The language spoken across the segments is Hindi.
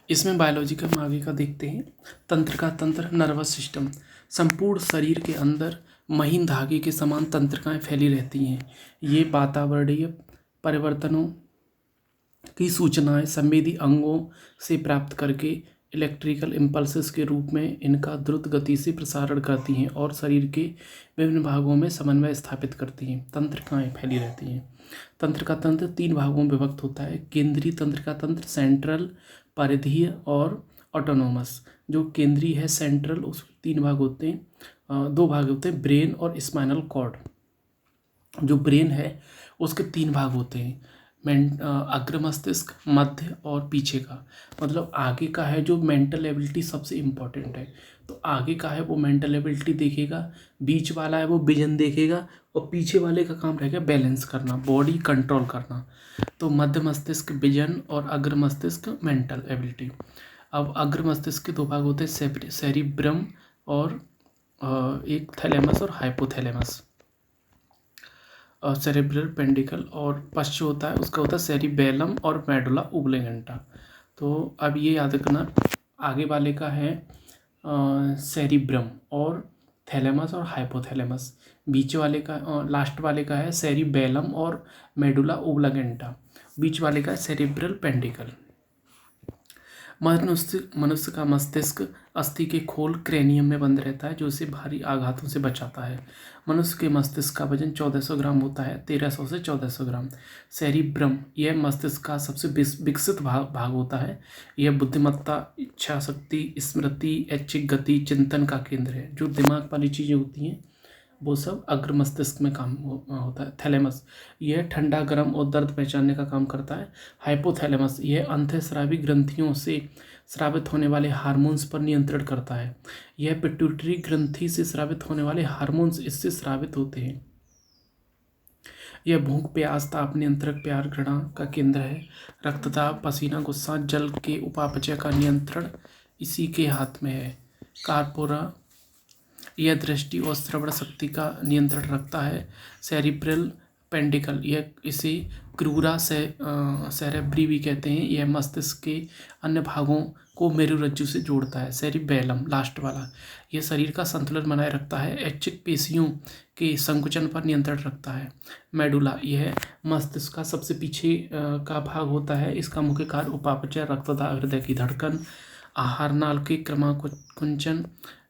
इसमें बायोलॉजी का हम आगे का देखते हैं। तंत्र का तंत्र, नर्वस सिस्टम। संपूर्ण शरीर के अंदर महीन धागे के समान तंत्रिकाएं फैली रहती हैं। ये वातावरणीय परिवर्तनों की सूचनाएं संवेदी अंगों से प्राप्त करके इलेक्ट्रिकल इम्पल्सेस के रूप में इनका द्रुत गति से प्रसारण करती हैं और शरीर के विभिन्न भागों में समन्वय स्थापित करती हैं। तंत्रिकाएं फैली रहती हैं। तंत्र का तंत्र 3 भागों में विभक्त होता है। केंद्रीय तंत्र का तंत्र, सेंट्रल, परिधीय और ऑटोनोमस। जो केंद्रीय है, सेंट्रल, उसके 3 भाग होते हैं, 2 भाग होते हैं, ब्रेन और स्पाइनल कॉर्ड। जो ब्रेन है उसके 3 भाग होते हैं, अग्र मस्तिष्क, मध्य और पीछे का। मतलब आगे का है जो मेंटल एबिलिटी सबसे इम्पॉर्टेंट है, तो आगे का है वो मेंटल एबिलिटी देखेगा, बीच वाला है वो विजन देखेगा और पीछे वाले का काम रहेगा बैलेंस करना, बॉडी कंट्रोल करना। तो मध्य मस्तिष्क विजन और अग्र मस्तिष्क मेंटल एबिलिटी। अब अग्र मस्तिष्क के 2 भाग होते हैं, सेरिब्रम और एक थैलेमस और हाइपोथैलेमस, सेरेब्रल पेंडिकल। और पश्च होता है उसका होता है सेरिबेलम और मेडुला ओब्लांगेटा। तो अब ये याद रखना, आगे वाले का है सेरिब्रम और थैलेमस और हाइपोथैलेमस, बीच वाले का लास्ट वाले का है सेरिबेलम और मेडुला ओब्लांगेटा, बीच वाले का है सेरेब्रल पेंडिकल। मनुष्य का मस्तिष्क अस्थि के खोल क्रेनियम में बंद रहता है, जो इसे भारी आघातों से बचाता है। मनुष्य के मस्तिष्क का वजन 1400 ग्राम होता है, 1300 से 1400 ग्राम। सेरिब्रम यह मस्तिष्क का सबसे विकसित भाग होता है। यह बुद्धिमत्ता, इच्छा शक्ति, स्मृति, ऐच्छिक गति, चिंतन का केंद्र है। जो दिमाग वाली चीज़ें होती हैं वो सब अग्र मस्तिष्क में काम होता है। थैलेमस यह ठंडा, गर्म और दर्द पहचानने का काम करता है। हाइपोथैलेमस यह अंतःस्रावी ग्रंथियों से स्रावित होने वाले हार्मोन्स पर नियंत्रण करता है। यह पिट्यूटरी ग्रंथि से स्रावित होने वाले हार्मोन्स इससे स्रावित होते हैं। यह भूख, प्यास, ताप नियंत्रक, प्यार, घृणा का केंद्र है। रक्तदाब, पसीना, गुस्सा, जल के उपापचय का नियंत्रण इसी के हाथ में है। कार्पोरा यह दृष्टि और श्रवण शक्ति का नियंत्रण रखता है। सेरिब्रल पेंडिकल यह इसे क्रूरा सेरेब्री भी कहते हैं। यह मस्तिष्क के अन्य भागों को मेरुरज्जु से जोड़ता है। सेरिबेलम लास्ट वाला यह शरीर का संतुलन बनाए रखता है। ऐच्छिक पेशियों के संकुचन पर नियंत्रण रखता है। मेडुला यह मस्तिष्क का सबसे पीछे का भाग होता है। इसका मुख्य कार्य उपापचय, रक्तदाब, हृदय की धड़कन, आहार नाल के क्रमाकुंचन,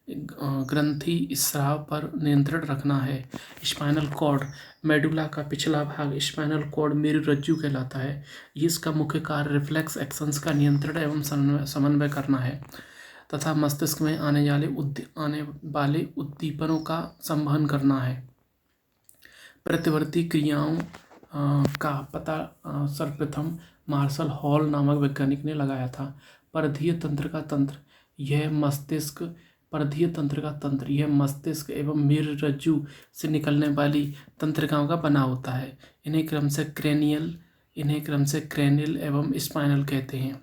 ग्रंथि स्राव पर नियंत्रण रखना है। स्पाइनल कॉर्ड मेडुला का पिछला भाग, स्पाइनल कॉर्ड मेरुरज्जु कहलाता है। ये इसका मुख्य कार्य रिफ्लेक्स एक्शंस का नियंत्रण एवं समन्वय करना है तथा मस्तिष्क में आने वाले उद्दीपनों का संवहन करना है। प्रतिवर्ती क्रियाओं का पता सर्वप्रथम मार्शल हॉल नामक वैज्ञानिक ने लगाया था। परिधीय तंत्र का तंत्र यह मस्तिष्क परिधीय तंत्र का तंत्र यह मस्तिष्क एवं मेरुरज्जु से निकलने वाली तंत्रिकाओं का बना होता है। इन्हें क्रम से क्रेनियल एवं स्पाइनल कहते हैं।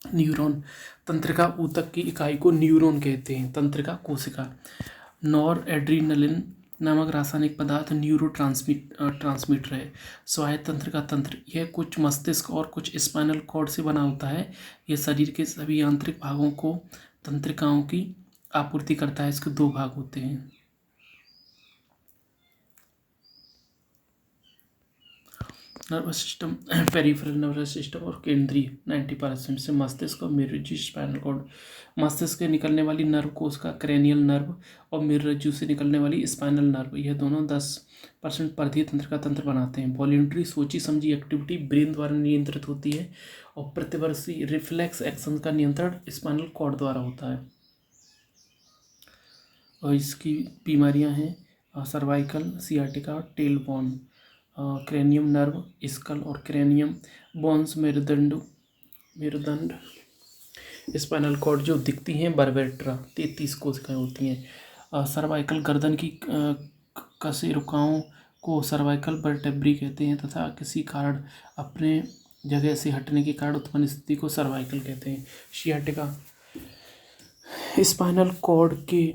न्यूरॉन तंत्रिका ऊतक की इकाई को न्यूरॉन कहते हैं। तंत्रिका कोशिका। नॉर एड्रीनलिन नामक रासायनिक पदार्थ न्यूरो ट्रांसमीटर है। स्वायत्त तंत्र का तंत्र यह कुछ मस्तिष्क और कुछ स्पाइनल कॉर्ड से बना होता है। यह शरीर के सभी यांत्रिक भागों को तंत्रिकाओं की आपूर्ति करता है। इसके 2 भाग होते हैं। Nervous system, peripheral nervous system और केंद्रीय 90% से मस्तिष्क और मेरुरज्जु, स्पाइनल कॉर्ड। मस्तिष्क से निकलने वाली नर्व कोश का क्रेनियल नर्व और मेरुरज्जु से निकलने वाली स्पाइनल नर्व, यह दोनों 10% परिधीय तंत्र का तंत्र बनाते हैं। वॉल्यूंटरी सोची समझी एक्टिविटी ब्रेन द्वारा नियंत्रित होती है और प्रतिवर्ती रिफ्लेक्स एक्शन का नियंत्रण स्पाइनल कॉर्ड द्वारा होता है। और इसकी बीमारियां हैं cervical, sciatica, tail bone, cranium nerve, skull और क्रेनियम बोन्स, मेरुदंड, स्पाइनल कॉर्ड जो दिखती हैं बर्बेट्रा 33 कोशिकाएं होती हैं। सर्वाइकल गर्दन की कशेरुकाओं को सर्वाइकल वर्टेब्री कहते हैं तथा किसी कारण अपने जगह से हटने के कारण उत्पन्न स्थिति को सर्वाइकल कहते हैं। सियाटिका स्पाइनल कॉर्ड के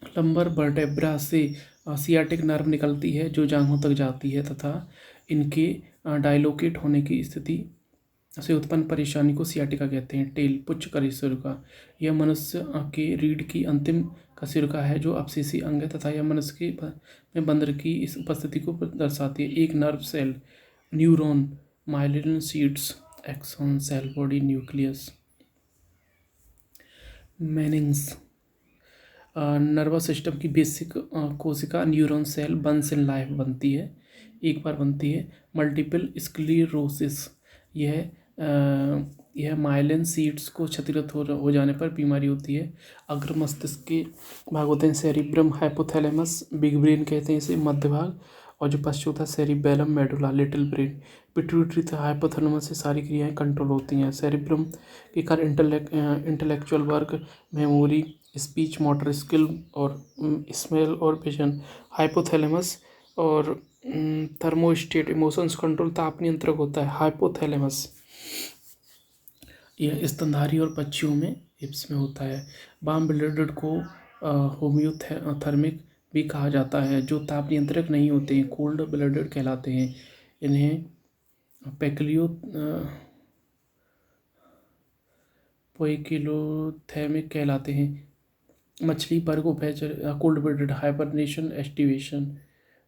लंबर वर्टेब्रा से सियाटिक नर्व निकलती है जो जांघों तक जाती है तथा इनके डायलोकेट होने की स्थिति से उत्पन्न परेशानी को सियाटिका कहते हैं। टेल, पुच्छ कशेरुका, यह मनुष्य के रीढ़ की अंतिम कशेरुका है जो अपशिष्ट अंग है तथा यह मनुष्य के में बंदर की इस उपस्थिति को दर्शाती है। एक nerve cell, neuron, myelin sheaths, axon, cell body, nucleus. Meninges, nervous system की बेसिक कोशिका neuron cell once in life बनती है, एक बार बनती है। मल्टीपल स्क्लीरोसिस, यह माइलिन सीड्स को क्षतिग्रस्त हो जाने पर बीमारी होती है। अग्र मस्तिष्क के भाग होते हैं सेरिब्रम, हाइपोथैलेमस, बिग ब्रेन कहते हैं इसे, मध्य भाग, और जो पश्च होता है cerebellum, medulla, little brain. Pituitary तथा हाइपोथैलेमस से सारी क्रियाएं कंट्रोल होती हैं। सेरिब्रम के कार्य intellectual work, memory, speech, motor skill और स्मेल और विजन। हाइपोथैलेमस और थर्मोस्टेट, इमोशंस कंट्रोल, ताप नियंत्रक होता है हाइपोथैलेमस। यह स्तनधारी और पक्षियों में हिप्स में होता है। वार्म ब्लडेड को होम्योथर्मिक भी कहा जाता है। जो ताप नियंत्रक नहीं होते हैं कोल्ड ब्लडेड कहलाते हैं। इन्हें पोइकिलोथर्मिक कहलाते हैं। मछली वर्ग उभयचर, कोल्ड ब्लडेड, हाइबरनेशन, एस्टिवेशन।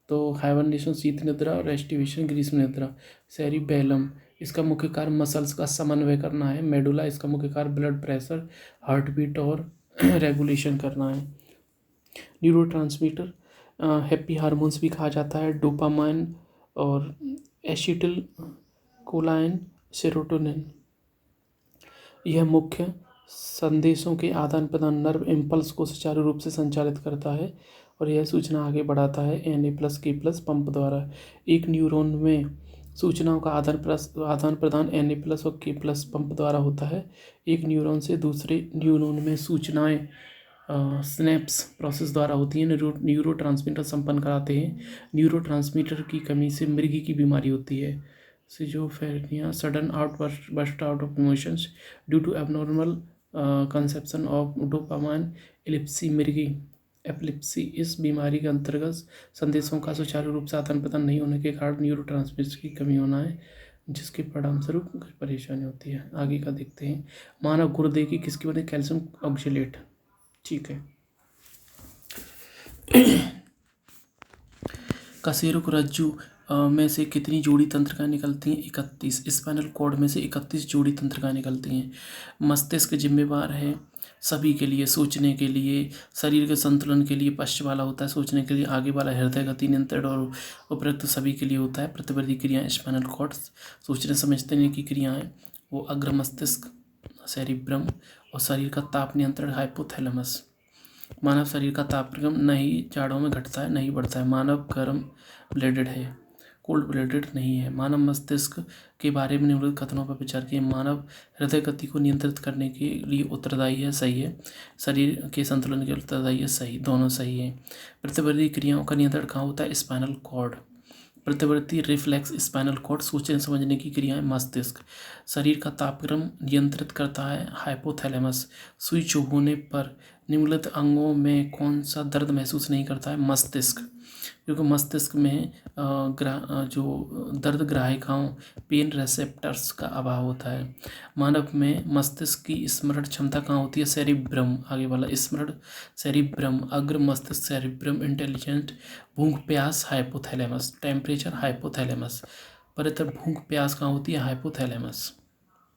तो हाइबरनेशन शीत निद्रा और एस्टिवेशन ग्रीष्म निद्रा। सेरिबेलम, इसका मुख्य कार्य मसल्स का समन्वय करना है। मेडुला, इसका मुख्य कार्य ब्लड प्रेशर, हार्ट बीट और रेगुलेशन करना है। न्यूरोट्रांसमीटर, हैप्पी हार्मोन्स भी कहा जाता है। डोपामाइन और एसिटिल कोलाइन, सेरोटोनिन। यह मुख्य संदेशों के आदान प्रदान, नर्व इम्पल्स को सुचारू रूप से संचालित करता है और यह सूचना आगे बढ़ाता है Na+K+ पंप द्वारा। एक न्यूरॉन में सूचनाओं का आदान प्रदान Na+ और K+ पंप द्वारा होता है। एक न्यूरॉन से दूसरे न्यूरॉन में सूचनाएं स्नैप्स प्रोसेस द्वारा होती हैं। न्यूरोट्रांसमीटर संपन्न कराते हैं। न्यूरोट्रांसमीटर की कमी से मृगी की बीमारी होती है। Schizophrenia, sudden burst out of emotions due to abnormal conception of dopamine, epilepsy, मृगी एपिलेप्सी। इस बीमारी के अंतर्गत संदेशों का सुचारू रूप से आदान प्रदान नहीं होने के कारण न्यूरोट्रांसमीटर की कमी होना है, जिसके परिणामस्वरूप परेशानी होती है। आगे का देखते हैं। मानव गुर्दे की किसकी बने? Calcium oxalate. ठीक है। कशेरुक रज्जु में से कितनी जोड़ी तंत्रिकाएं निकलती हैं? 31। स्पाइनल कॉर्ड में से 31 जोड़ी तंत्रिकाएं निकलती हैं। मस्तिष्क जिम्मेवार है सभी के लिए, सोचने के लिए, शरीर के संतुलन के लिए पश्च वाला होता है, सोचने के लिए आगे वाला हृदय गति नियंत्रण और उपयुक्त सभी के लिए होता है। प्रतिवर्ती क्रियाएं स्पाइनल कॉर्ड, सोचने समझने की क्रियाएं वो अग्र मस्तिष्क, सेरिब्रम, और शरीर का ताप नियंत्रण हाइपोथैलेमस। मानव शरीर का तापक्रम न ही जाड़ों में घटता है न ही बढ़ता है। मानव गर्म ब्लडेड है, कोल्ड ब्लडेड नहीं है। मानव मस्तिष्क के बारे में निम्नलिखित कथनों पर विचार किए। मानव हृदय गति को नियंत्रित करने के लिए उत्तरदायी है, सही है। शरीर के संतुलन के उत्तरदायी है, सही, दोनों सही है। प्रतिवर्ती क्रियाओं का नियंत्रण कहाँ होता है? Spinal cord. प्रतिवर्ती रिफ्लेक्स स्पाइनल कॉर्ड, सोचने समझने की क्रियाएं मस्तिष्क। शरीर का तापक्रम नियंत्रित करता है हाइपोथैलेमस। सुई चुभ होने पर निम्नलिखित अंगों में कौन सा दर्द महसूस नहीं करता है? मस्तिष्क, क्योंकि मस्तिष्क में जो दर्द ग्राहिकाओं पेन रेसेप्टर्स का अभाव होता है। मानव में मस्तिष्क की स्मरण क्षमता कहाँ होती है? सेरिब्रम, आगे वाला स्मरण सेरिब्रम, अग्र मस्तिष्क सेरिब्रम, इंटेलिजेंट, भूख प्यास हाइपोथैलेमस, टेम्परेचर हाइपोथैलेमस। पर भूख प्यास कहाँ होती है? हाइपोथैलेमस।